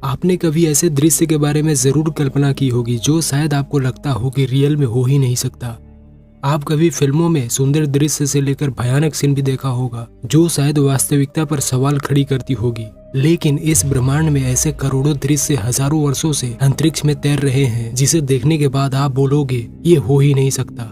आपने कभी ऐसे दृश्य के बारे में जरूर कल्पना की होगी जो शायद आपको लगता हो कि रियल में हो ही नहीं सकता। आप कभी फिल्मों में सुंदर दृश्य से लेकर भयानक सीन भी देखा होगा जो शायद वास्तविकता पर सवाल खड़ी करती होगी, लेकिन इस ब्रह्मांड में ऐसे करोड़ों दृश्य हजारों वर्षों से अंतरिक्ष में तैर रहे हैं जिसे देखने के बाद आप बोलोगे ये हो ही नहीं सकता।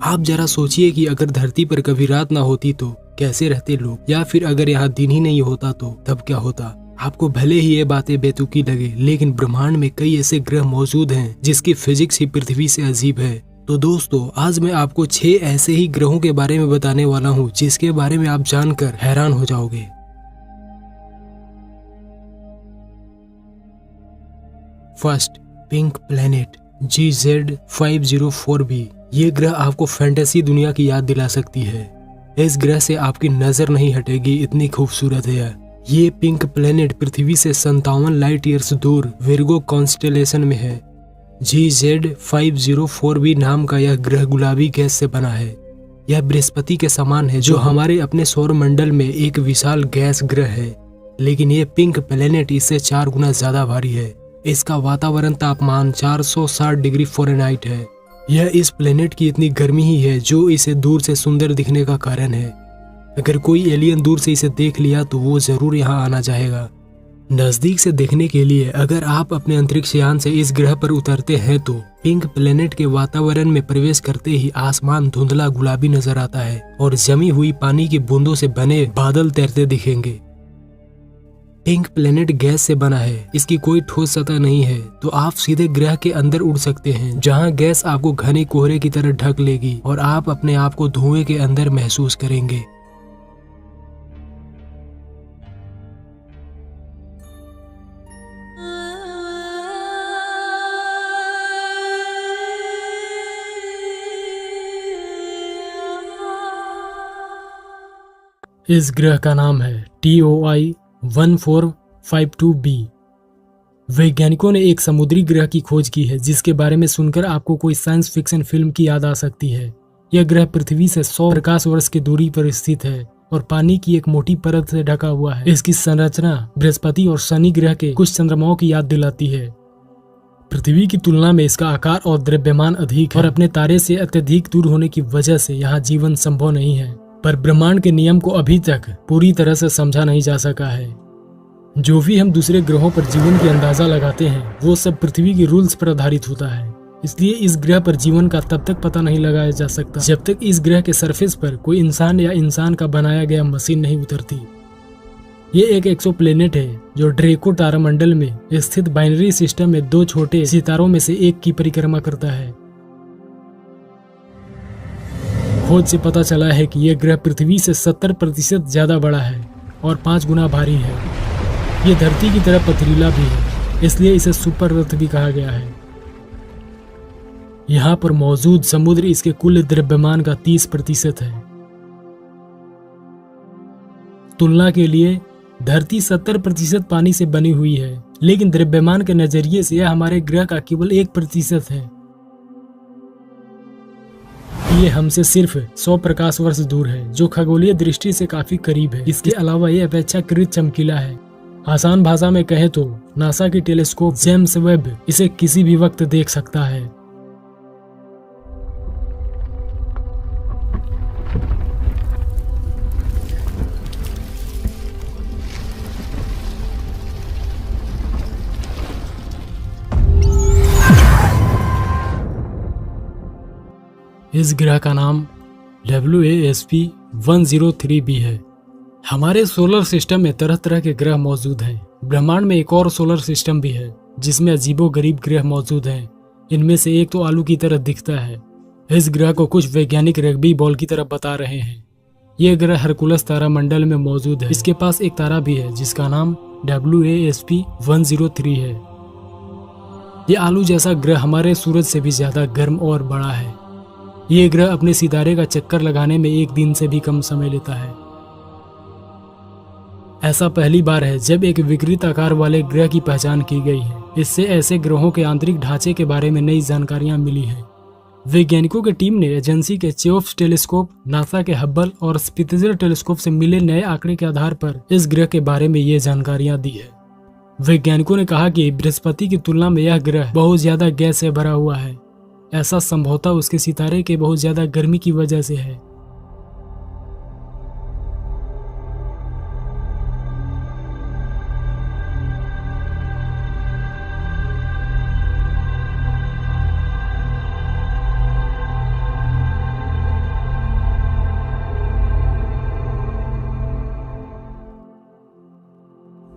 आप जरा सोचिए कि अगर धरती पर कभी रात ना होती तो कैसे रहते लोग, या फिर अगर यहाँ दिन ही नहीं होता तो तब क्या होता। आपको भले ही ये बातें बेतुकी लगे, लेकिन ब्रह्मांड में कई ऐसे ग्रह मौजूद हैं जिसकी फिजिक्स ही पृथ्वी से अजीब है। तो दोस्तों, आज मैं आपको 6 ऐसे ही ग्रहों के बारे में बताने वाला हूँ जिसके बारे में आप जानकर हैरान हो जाओगे। First, pink planet GZ504b। ये ग्रह आपको फैंटेसी दुनिया की याद दिला सकती है। इस ग्रह से आपकी नजर नहीं हटेगी, इतनी खूबसूरत है ये पिंक प्लेनेट। पृथ्वी से 57 लाइट ईयर्स दूर विर्गो कॉन्स्टेलेशन में है। GZ504b नाम का यह ग्रह गुलाबी गैस से बना है। यह बृहस्पति के समान है जो हमारे अपने सौर मंडल में एक विशाल गैस ग्रह है, लेकिन ये पिंक प्लेनेट इससे 4 गुना ज्यादा भारी है। इसका वातावरण तापमान 460 डिग्री फ़ारेनहाइट है। यह इस प्लेनेट की इतनी गर्मी ही है जो इसे दूर से सुंदर दिखने का कारण है। अगर कोई एलियन दूर से इसे देख लिया तो वो जरूर यहाँ आना चाहेगा। नजदीक से देखने के लिए अगर आप अपने अंतरिक्ष यान से इस ग्रह पर उतरते हैं तो पिंक प्लेनेट के वातावरण में प्रवेश करते ही आसमान धुंधला गुलाबी नजर आता है और जमी हुई पानी की बूंदों से बने बादल तैरते दिखेंगे। पिंक प्लेनेट गैस से बना है, इसकी कोई ठोस सतह नहीं है, तो आप सीधे ग्रह के अंदर उड़ सकते हैं जहां गैस आपको घने कोहरे की तरह ढक लेगी और आप अपने आप को धुएं के अंदर महसूस करेंगे। इस ग्रह का नाम है TOI 1452b। वैज्ञानिकों ने एक समुद्री ग्रह की खोज की है जिसके बारे में सुनकर आपको कोई साइंस फिक्शन फिल्म की याद आ सकती है। यह ग्रह पृथ्वी से 100 प्रकाश वर्ष की दूरी पर स्थित है और पानी की एक मोटी परत से ढका हुआ है। इसकी संरचना बृहस्पति और शनि ग्रह के कुछ चंद्रमाओं की याद दिलाती है। पृथ्वी की तुलना में इसका आकार और द्रव्यमान अधिक है और अपने तारे से अत्यधिक दूर होने की वजह से यहाँ जीवन संभव नहीं है। पर ब्रह्मांड के नियम को अभी तक पूरी तरह से समझा नहीं जा सका है। जो भी हम दूसरे ग्रहों पर जीवन की अंदाजा लगाते हैं वो सब पृथ्वी के रूल्स पर आधारित होता है। इसलिए इस ग्रह पर जीवन का तब तक पता नहीं लगाया जा सकता जब तक इस ग्रह के सरफेस पर कोई इंसान या इंसान का बनाया गया मशीन नहीं उतरती। ये एक एक्सोप्लेनेट है जो ड्रेको तारामंडल में स्थित बाइनरी सिस्टम में 2 छोटे सितारों में से एक की परिक्रमा करता है। खोज से पता चला है कि यह ग्रह पृथ्वी से 70% ज्यादा बड़ा है और 5 गुना भारी है। यह धरती की तरह पथरीला भी है, इसलिए इसे सुपर अर्थ भी कहा गया है। यहाँ पर मौजूद समुद्र इसके कुल द्रव्यमान का 30% है। तुलना के लिए धरती 70% पानी से बनी हुई है, लेकिन द्रव्यमान के नजरिए से यह हमारे ग्रह का केवल 1% है। ये हमसे सिर्फ 100 प्रकाश वर्ष दूर है, जो खगोलीय दृष्टि से काफी करीब है। इसके अलावा ये अपेक्षाकृत चमकीला है। आसान भाषा में कहे तो नासा की टेलीस्कोप जेम्स वेब इसे किसी भी वक्त देख सकता है। इस ग्रह का नाम WASP-103b है। हमारे सोलर सिस्टम में तरह तरह के ग्रह मौजूद हैं। ब्रह्मांड में एक और सोलर सिस्टम भी है जिसमें अजीबोगरीब ग्रह मौजूद हैं। इनमें से एक तो आलू की तरह दिखता है। इस ग्रह को कुछ वैज्ञानिक रग्बी बॉल की तरह बता रहे हैं। यह ग्रह हरकुलस तारामंडल में मौजूद है। इसके पास एक तारा भी है जिसका नाम WASP-103 है। यह आलू जैसा ग्रह हमारे सूरज से भी ज्यादा गर्म और बड़ा है। ये ग्रह अपने सितारे का चक्कर लगाने में 1 दिन से भी कम समय लेता है। ऐसा पहली बार है जब एक विकृत आकार वाले ग्रह की पहचान की गई है। इससे ऐसे ग्रहों के आंतरिक ढांचे के बारे में नई जानकारियां मिली हैं। वैज्ञानिकों की टीम ने एजेंसी के चेओप्स टेलीस्कोप, नासा के हब्बल और स्पित्ज़र टेलीस्कोप से मिले नए आंकड़े के आधार पर इस ग्रह के बारे में ये जानकारियां दी है। वैज्ञानिकों ने कहा कि बृहस्पति की तुलना में यह ग्रह बहुत ज्यादा गैस से भरा हुआ है। ऐसा संभवतः उसके सितारे के बहुत ज्यादा गर्मी की वजह से है।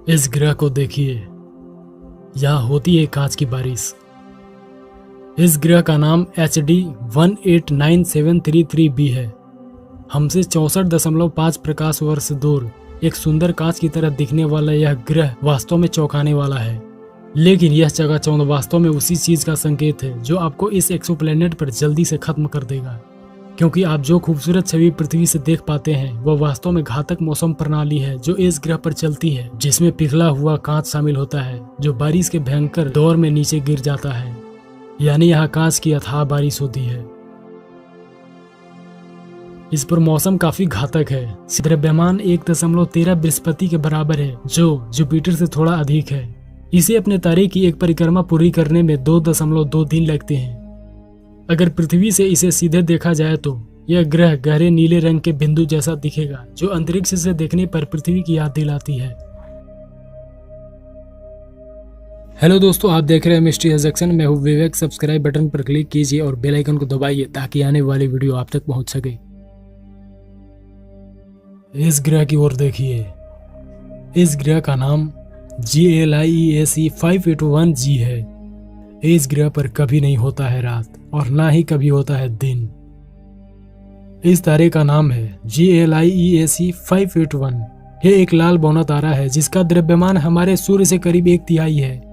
इस ग्रह को देखिए, यहाँ होती है कांच की बारिश। इस ग्रह का नाम HD 189733b है। हमसे 64.5 प्रकाश वर्ष दूर एक सुंदर कांच की तरह दिखने वाला यह ग्रह वास्तव में चौंकाने वाला है। लेकिन यह चकाचौंध वास्तव में उसी चीज का संकेत है जो आपको इस एक्सोप्लैनेट पर जल्दी से खत्म कर देगा, क्योंकि आप जो खूबसूरत छवि पृथ्वी से देख पाते हैं वह वास्तव में घातक मौसम प्रणाली है जो इस ग्रह पर चलती है, जिसमें पिघला हुआ कांच शामिल होता है जो बारिश के भयंकर दौर में नीचे गिर जाता है। यानी यहाँ कांच की अथाह बारिश होती है। इस पर मौसम काफी घातक है। द्रव्यमान 1.13 बृहस्पति के बराबर है, जो जुपिटर से थोड़ा अधिक है। इसे अपने तारे की एक परिक्रमा पूरी करने में 2.2 दिन लगते हैं। अगर पृथ्वी से इसे सीधे देखा जाए तो यह ग्रह गहरे नीले रंग के बिंदु जैसा दिखेगा, जो अंतरिक्ष से देखने पर पृथ्वी की याद दिलाती है। हेलो दोस्तों, आप देख रहे हैं मिस्ट्री जंक्शन। मैं हूं विवेक। सब्सक्राइब बटन पर क्लिक कीजिए और बेल आइकन को दबाइए ताकि आने वाली वीडियो आप तक पहुंच सके। इस ग्रह की ओर देखिए। इस ग्रह का नाम GLIEAC 581g है। इस ग्रह पर कभी नहीं होता है रात और ना ही कभी होता है दिन। इस तारे का नाम है GLIEAC 581। यह एक लाल बौना तारा है जिसका द्रव्यमान हमारे सूर्य से करीब 1/3 है।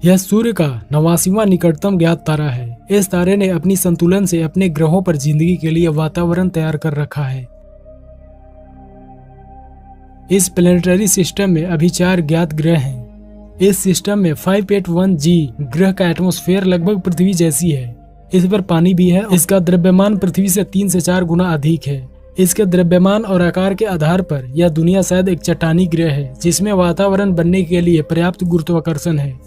यह सूर्य का 89वां निकटतम ज्ञात तारा है। इस तारे ने अपनी संतुलन से अपने ग्रहों पर जिंदगी के लिए वातावरण तैयार कर रखा है। इस प्लेनेटरी सिस्टम में अभी 4 ज्ञात ग्रह हैं। इस सिस्टम में 581g ग्रह का एटमॉस्फेयर लगभग पृथ्वी जैसी है। इस पर पानी भी है। इसका द्रव्यमान पृथ्वी से 3 से 4 गुना अधिक है। इसके द्रव्यमान और आकार के आधार पर यह दुनिया शायद एक चट्टानी ग्रह है जिसमें वातावरण बनने के लिए पर्याप्त गुरुत्वाकर्षण है।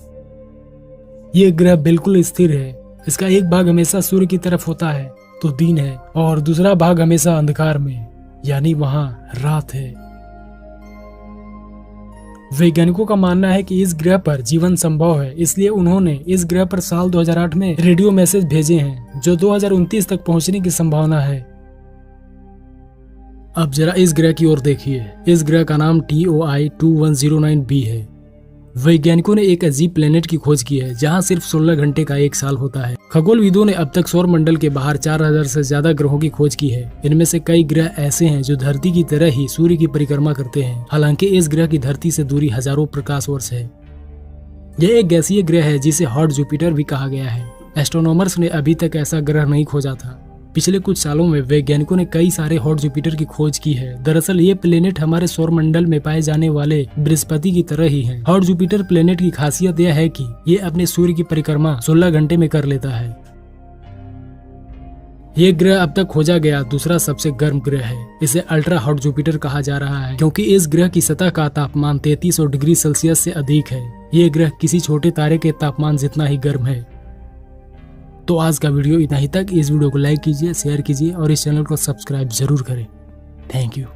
ये ग्रह बिल्कुल स्थिर है। इसका एक भाग हमेशा सूर्य की तरफ होता है तो दिन है, और दूसरा भाग हमेशा अंधकार में, यानी वहाँ रात है। वैज्ञानिकों का मानना है कि इस ग्रह पर जीवन संभव है, इसलिए उन्होंने इस ग्रह पर साल 2008 में रेडियो मैसेज भेजे हैं जो 2029 तक पहुंचने की संभावना है। अब जरा इस ग्रह की ओर देखिए। इस ग्रह का नाम TOI 2109b है। वैज्ञानिकों ने एक अजीब प्लेनेट की खोज की है जहां सिर्फ 16 घंटे का एक साल होता है। खगोलविदों ने अब तक सौर मंडल के बाहर 4000 से ज्यादा ग्रहों की खोज की है। इनमें से कई ग्रह ऐसे हैं जो धरती की तरह ही सूर्य की परिक्रमा करते हैं। हालांकि इस ग्रह की धरती से दूरी हजारों प्रकाश वर्ष है। यह एक गैसीय ग्रह है जिसे हॉट जुपिटर भी कहा गया है। एस्ट्रोनॉमर्स ने अभी तक ऐसा ग्रह नहीं खोजा था। पिछले कुछ सालों में वैज्ञानिकों ने कई सारे हॉट जुपिटर की खोज की है। दरअसल ये प्लेनेट हमारे सौर मंडल में पाए जाने वाले बृहस्पति की तरह ही है। हॉट जुपिटर प्लेनेट की खासियत यह है कि ये अपने सूर्य की परिक्रमा 16 घंटे में कर लेता है। ये ग्रह अब तक खोजा गया दूसरा सबसे गर्म ग्रह है। इसे अल्ट्रा हॉट जुपिटर कहा जा रहा है क्योंकि इस ग्रह की सतह का तापमान 3300 डिग्री सेल्सियस से अधिक है। ये ग्रह किसी छोटे तारे के तापमान जितना ही गर्म है। तो आज का वीडियो इतना ही तक। इस वीडियो को लाइक कीजिए, शेयर कीजिए और इस चैनल को सब्सक्राइब जरूर करें। Thank you.